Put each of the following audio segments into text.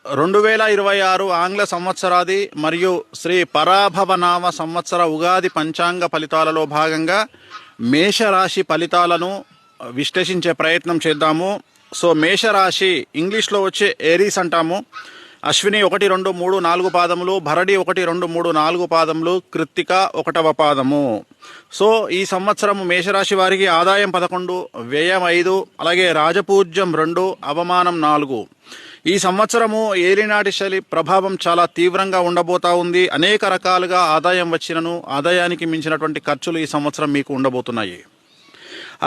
2026 ఆంగ్ల సంవత్సరాది మరియు శ్రీ పరాభవనామ సంవత్సర ఉగాది పంచాంగ ఫలితాలలో భాగంగా మేషరాశి ఫలితాలను విశ్లేషించే ప్రయత్నం చేద్దాము. సో మేషరాశి ఇంగ్లీష్లో వచ్చే ఏరీస్ అంటాము. అశ్విని 1, 2, 3, 4 పాదములు, భరణి 1, 2, 3, 4 పాదములు, కృత్తిక 1వ పాదము. సో ఈ సంవత్సరం మేషరాశి వారికి ఆదాయం 11, వ్యయం 5, అలాగే రాజపూజ్యం 2, అవమానం 4. ఈ సంవత్సరము ఏలినాటి శని ప్రభావం చాలా తీవ్రంగా ఉండబోతా ఉంది. అనేక రకాలుగా ఆదాయం వచ్చినను ఆదాయానికి మించినటువంటి ఖర్చులు ఈ సంవత్సరం మీకు ఉండబోతున్నాయి.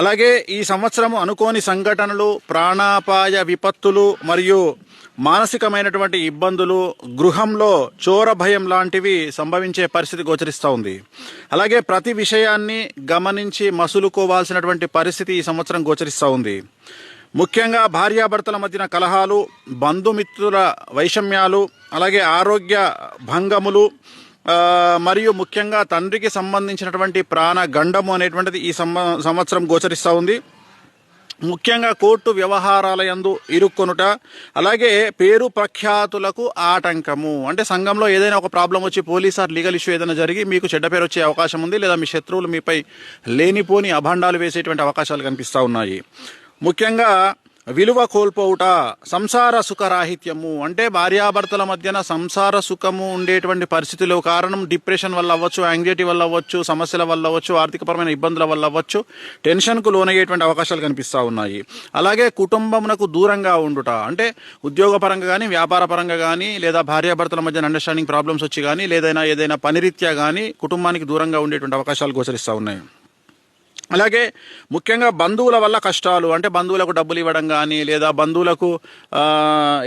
అలాగే ఈ సంవత్సరము అనుకోని సంఘటనలు, ప్రాణాపాయ విపత్తులు మరియు మానసికమైనటువంటి ఇబ్బందులు, గృహంలో చోర భయం లాంటివి సంభవించే పరిస్థితి గోచరిస్తూ ఉంది. అలాగే ప్రతి విషయాన్ని గమనించి మసులుకోవాల్సినటువంటి పరిస్థితి ఈ సంవత్సరం గోచరిస్తూ ఉంది. ముఖ్యంగా భార్యాభర్తల మధ్యన కలహాలు, బంధుమిత్రుల వైషమ్యాలు, అలాగే ఆరోగ్య భంగములు మరియు ముఖ్యంగా తండ్రికి సంబంధించినటువంటి ప్రాణ గండము అనేటువంటిది ఈ సంవత్సరం గోచరిస్తూ ఉంది. ముఖ్యంగా కోర్టు వ్యవహారాల యందు ఇరుక్కొనుట, అలాగే పేరు ప్రఖ్యాతులకు ఆటంకము. అంటే సంఘంలో ఏదైనా ఒక ప్రాబ్లం వచ్చి పోలీస్ ఆర్ లీగల్ ఇష్యూ ఏదైనా జరిగి మీకు చెడ్డ పేరు వచ్చే అవకాశం ఉంది, లేదా మీ శత్రువులు మీపై లేనిపోని అభాండాలు వేసేటువంటి అవకాశాలు కనిపిస్తూ ఉన్నాయి. ముఖ్యంగా విలువ కోల్పోవుట, సంసార సుఖరాహిత్యము. అంటే భార్యాభర్తల మధ్యన సంసార సుఖము ఉండేటువంటి పరిస్థితులు కారణం డిప్రెషన్ వల్ల అవ్వచ్చు, యాంగ్జైటీ వల్ల అవ్వచ్చు, సమస్యల వల్ల అవ్వచ్చు, ఆర్థికపరమైన ఇబ్బందుల వల్ల అవ్వచ్చు, టెన్షన్కు లోనయ్యేటువంటి అవకాశాలు కనిపిస్తూ ఉన్నాయి. అలాగే కుటుంబమునకు దూరంగా ఉండుట, అంటే ఉద్యోగపరంగా కానీ, వ్యాపార పరంగా కానీ, లేదా భార్యాభర్తల మధ్య అండర్స్టాండింగ్ ప్రాబ్లమ్స్ వచ్చి కానీ, ఏదైనా పనిరీత్యా కానీ కుటుంబానికి దూరంగా ఉండేటువంటి అవకాశాలు గోచరిస్తూ ఉన్నాయి. అలాగే ముఖ్యంగా బంధువుల వల్ల కష్టాలు, అంటే బంధువులకు డబ్బులు ఇవ్వడం కానీ, లేదా బంధువులకు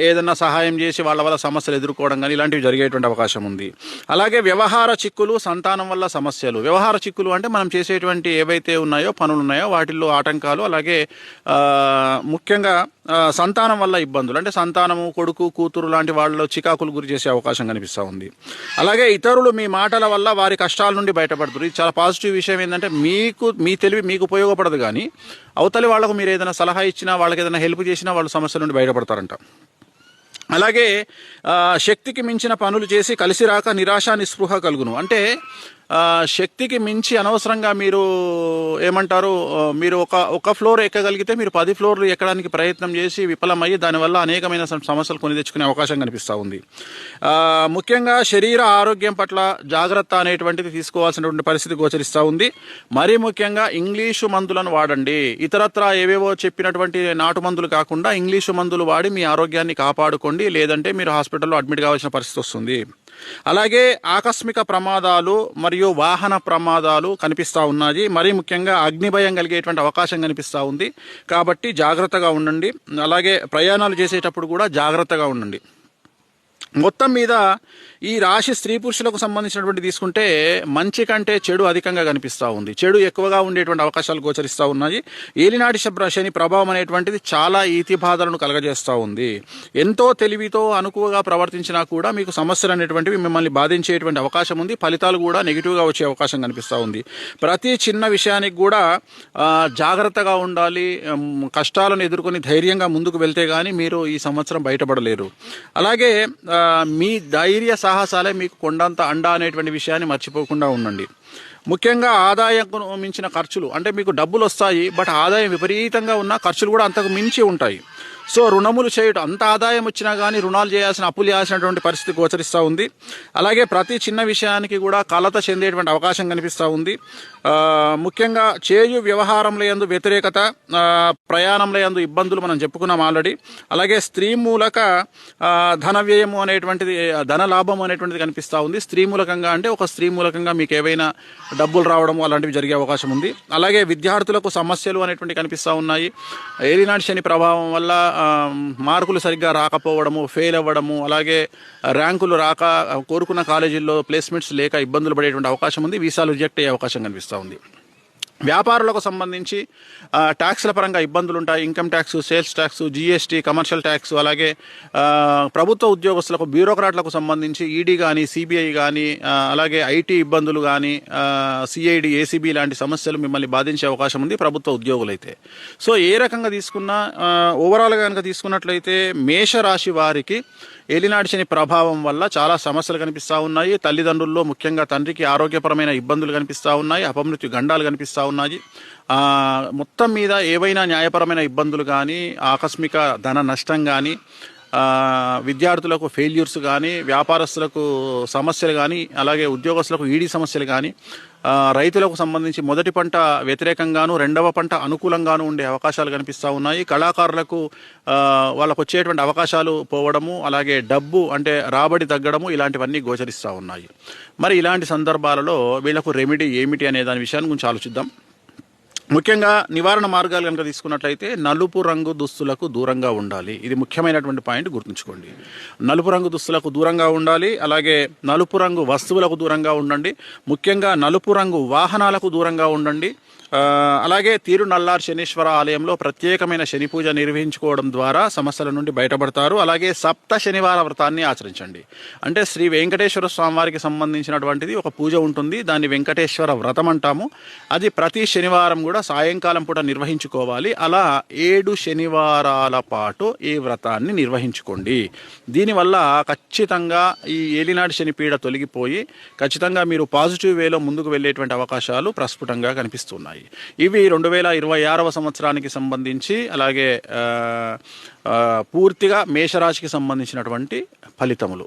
ఏదన్నా సహాయం చేసి వాళ్ళ వల్ల సమస్యలు ఎదుర్కోవడం కానీ, ఇలాంటివి జరిగేటువంటి అవకాశం ఉంది. అలాగే వ్యవహార చిక్కులు, సంతానం వల్ల సమస్యలు. వ్యవహార చిక్కులు అంటే మనం చేసేటువంటి ఏవైతే ఉన్నాయో పనులు ఉన్నాయో వాటిల్లో ఆటంకాలు, అలాగే ముఖ్యంగా సంతానం వల్ల ఇబ్బందులు, అంటే సంతానము, కొడుకు, కూతురు లాంటి వాళ్ళలో చికాకులు గురి చేసే అవకాశం కనిపిస్తూ ఉంది. అలాగే ఇతరులు మీ మాటల వల్ల వారి కష్టాల నుండి బయటపడుతున్నారు. ఇది చాలా పాజిటివ్ విషయం. ఏంటంటే మీ తెలివి మీకు ఉపయోగపడదు, కానీ అవతలి వాళ్లకు మీరు ఏదైనా సలహా ఇచ్చినా, వాళ్ళకి ఏదైనా హెల్ప్ చేసినా వాళ్ళు సమస్యల నుండి బయటపడతారంట. అలాగే శక్తికి మించిన పనులు చేసి కలిసి రాక నిరాశ నిస్పృహ కలుగును. అంటే శక్తికి మించి అనవసరంగా మీరు ఏమంటారు, మీరు ఒక ఫ్లోర్ ఎక్కగలిగితే మీరు 10 ఫ్లోర్లు ఎక్కడానికి ప్రయత్నం చేసి విఫలమయ్యి దానివల్ల అనేకమైన సమస్యలు కొని తెచ్చుకునే అవకాశం కనిపిస్తూ ఉంది. ముఖ్యంగా శరీర ఆరోగ్యం పట్ల జాగ్రత్త అనేటువంటిది తీసుకోవాల్సినటువంటి పరిస్థితి గోచరిస్తూ ఉంది. మరీ ముఖ్యంగా ఇంగ్లీషు మందులను వాడండి. ఇతరత్రా ఏవేవో చెప్పినటువంటి నాటు మందులు కాకుండా ఇంగ్లీషు మందులు వాడి మీ ఆరోగ్యాన్ని కాపాడుకోండి, లేదంటే మీరు హాస్పిటల్లో అడ్మిట్ కావాల్సిన పరిస్థితి వస్తుంది. అలాగే ఆకస్మిక ప్రమాదాలు మరియు వాహన ప్రమాదాలు కనిపిస్తూ ఉన్నాయి. మరీ ముఖ్యంగా అగ్నిభయం కలిగేటువంటి అవకాశం కనిపిస్తూ ఉంది. కాబట్టి జాగ్రత్తగా ఉండండి. అలాగే ప్రయాణాలు చేసేటప్పుడు కూడా జాగ్రత్తగా ఉండండి. మొత్తం మీద ఈ రాశి స్త్రీ పురుషులకు సంబంధించినటువంటి తీసుకుంటే మంచి కంటే చెడు అధికంగా కనిపిస్తూ ఉంది. చెడు ఎక్కువగా ఉండేటువంటి అవకాశాలు గోచరిస్తూ ఉన్నాయి. ఏలినాటి శని ప్రభావం అనేటువంటిది చాలా ఈతి బాధలను కలగజేస్తూ ఉంది. ఎంతో తెలివితో అనుకువగా ప్రవర్తించినా కూడా మీకు సమస్యలు అనేటువంటివి మిమ్మల్ని బాధించేటువంటి అవకాశం ఉంది. ఫలితాలు కూడా నెగిటివ్గా వచ్చే అవకాశం కనిపిస్తూ ఉంది. ప్రతి చిన్న విషయానికి కూడా జాగ్రత్తగా ఉండాలి. కష్టాలను ఎదుర్కొని ధైర్యంగా ముందుకు వెళ్తే కానీ మీరు ఈ సంవత్సరం బయటపడలేరు. అలాగే మీ ధైర్య సాహసాలే మీకు కొండంత అండా అనేటువంటి విషయాన్ని మర్చిపోకుండా ఉండండి. ముఖ్యంగా ఆదాయం మించిన ఖర్చులు, అంటే మీకు డబ్బులు వస్తాయి, బట్ ఆదాయం విపరీతంగా ఉన్న ఖర్చులు కూడా అంతకు మించి ఉంటాయి. సో రుణములు చేయటం, అంత ఆదాయం వచ్చినా కానీ రుణాలు చేయాల్సిన, అప్పులు చేయాల్సినటువంటి పరిస్థితి గోచరిస్తూ ఉంది. అలాగే ప్రతి చిన్న విషయానికి కూడా కలత చెందేటువంటి అవకాశం కనిపిస్తూ ఉంది. ముఖ్యంగా చేయు వ్యవహారంలో యందు వ్యతిరేకత, ప్రయాణంలో యందు ఇబ్బందులు మనం చెప్పుకున్నాం ఆల్రెడీ. అలాగే స్త్రీ మూలక ధన వ్యయము అనేటువంటిది, ధన లాభం అనేటువంటిది కనిపిస్తూ ఉంది. స్త్రీ మూలకంగా అంటే ఒక స్త్రీ మూలకంగా మీకు ఏవైనా డబ్బులు రావడము అలాంటివి జరిగే అవకాశం ఉంది. అలాగే విద్యార్థులకు సమస్యలు అనేటువంటివి కనిపిస్తూ ఉన్నాయి. ఏలినాటి శని ప్రభావం వల్ల మార్కులు సరిగ్గా రాకపోవడము, ఫెయిల్ అవ్వడము, అలాగే ర్యాంకులు రాక కోరుకున్న కాలేజీల్లో ప్లేస్మెంట్స్ లేక ఇబ్బందులు పడేటువంటి అవకాశం ఉంది. వీసాలు రిజెక్ట్ అయ్యే అవకాశం కనిపిస్తూ ఉంది. వ్యాపారులకు సంబంధించి ట్యాక్స్ల పరంగా ఇబ్బందులు ఉంటాయి. Income tax, sales tax, GST, commercial tax, అలాగే ప్రభుత్వ ఉద్యోగస్తులకు, బ్యూరోక్రాట్లకు సంబంధించి ఈడీ కానీ, సిబిఐ కానీ, అలాగే ఐటీ ఇబ్బందులు కానీ, సిఐడి, ఏసీబీ లాంటి సమస్యలు మిమ్మల్ని బాధించే అవకాశం ఉంది ప్రభుత్వ ఉద్యోగులైతే. సో ఏ రకంగా తీసుకున్నా ఓవరాల్గా కనుక తీసుకున్నట్లయితే మేషరాశి వారికి ఏలినాటి శని ప్రభావం వల్ల చాలా సమస్యలు కనిపిస్తూ ఉన్నాయి. తల్లిదండ్రుల్లో ముఖ్యంగా తండ్రికి ఆరోగ్యపరమైన ఇబ్బందులు కనిపిస్తూ ఉన్నాయి, అపమృత్యు గండాలు కనిపిస్తూ ఉన్నాయి. మొత్తం మీద ఏవైనా న్యాయపరమైన ఇబ్బందులు కానీ, ఆకస్మిక ధన నష్టం కానీ, విద్యార్థులకు ఫెయిల్యూర్స్ కానీ, వ్యాపారస్తులకు సమస్యలు కానీ, అలాగే ఉద్యోగస్తులకు ఈడీ సమస్యలు కానీ, రైతులకు సంబంధించి మొదటి పంట వ్యతిరేకంగాను, రెండవ పంట అనుకూలంగాను ఉండే అవకాశాలు కనిపిస్తూ ఉన్నాయి. కళాకారులకు వాళ్ళకు వచ్చేటువంటి అవకాశాలు పోవడము, అలాగే డబ్బు అంటే రాబడి తగ్గడము, ఇలాంటివన్నీ గోచరిస్తూ ఉన్నాయి. మరి ఇలాంటి సందర్భాలలో వీళ్లకు రెమెడీ ఏమిటి అనే దాని విషయాన్ని గురించి ఆలోచిద్దాం. ముఖ్యంగా నివారణ మార్గాలు కనుక తీసుకున్నట్లయితే నలుపు రంగు దుస్తులకు దూరంగా ఉండాలి. ఇది ముఖ్యమైనటువంటి పాయింట్, గుర్తుంచుకోండి. నలుపు రంగు దుస్తులకు దూరంగా ఉండాలి, అలాగే నలుపు రంగు వస్తువులకు దూరంగా ఉండండి. ముఖ్యంగా నలుపు రంగు వాహనాలకు దూరంగా ఉండండి. అలాగే తిరునల్లార్ శనీశ్వర ఆలయంలో ప్రత్యేకమైన శని పూజ నిర్వహించుకోవడం ద్వారా సమస్యల నుండి బయటపడతారు. అలాగే సప్త శనివార వ్రతాన్ని ఆచరించండి. అంటే శ్రీ వెంకటేశ్వర స్వామివారికి సంబంధించినటువంటిది ఒక పూజ ఉంటుంది, దాన్ని వెంకటేశ్వర వ్రతం అంటాము. అది ప్రతి శనివారం కూడా సాయంకాలం పూట నిర్వహించుకోవాలి. అలా 7 శనివారాల పాటు ఈ వ్రతాన్ని నిర్వహించుకోండి. దీనివల్ల ఖచ్చితంగా ఈ ఏలినాటి శని పీడ తొలగిపోయి ఖచ్చితంగా మీరు పాజిటివ్ వేలో ముందుకు వెళ్ళేటువంటి అవకాశాలు ప్రస్ఫుటంగా కనిపిస్తున్నాయి. ఇవి 2026వ సంవత్సరానికి సంబంధించి, అలాగే పూర్తిగా మేషరాశికి సంబంధించినటువంటి ఫలితములు.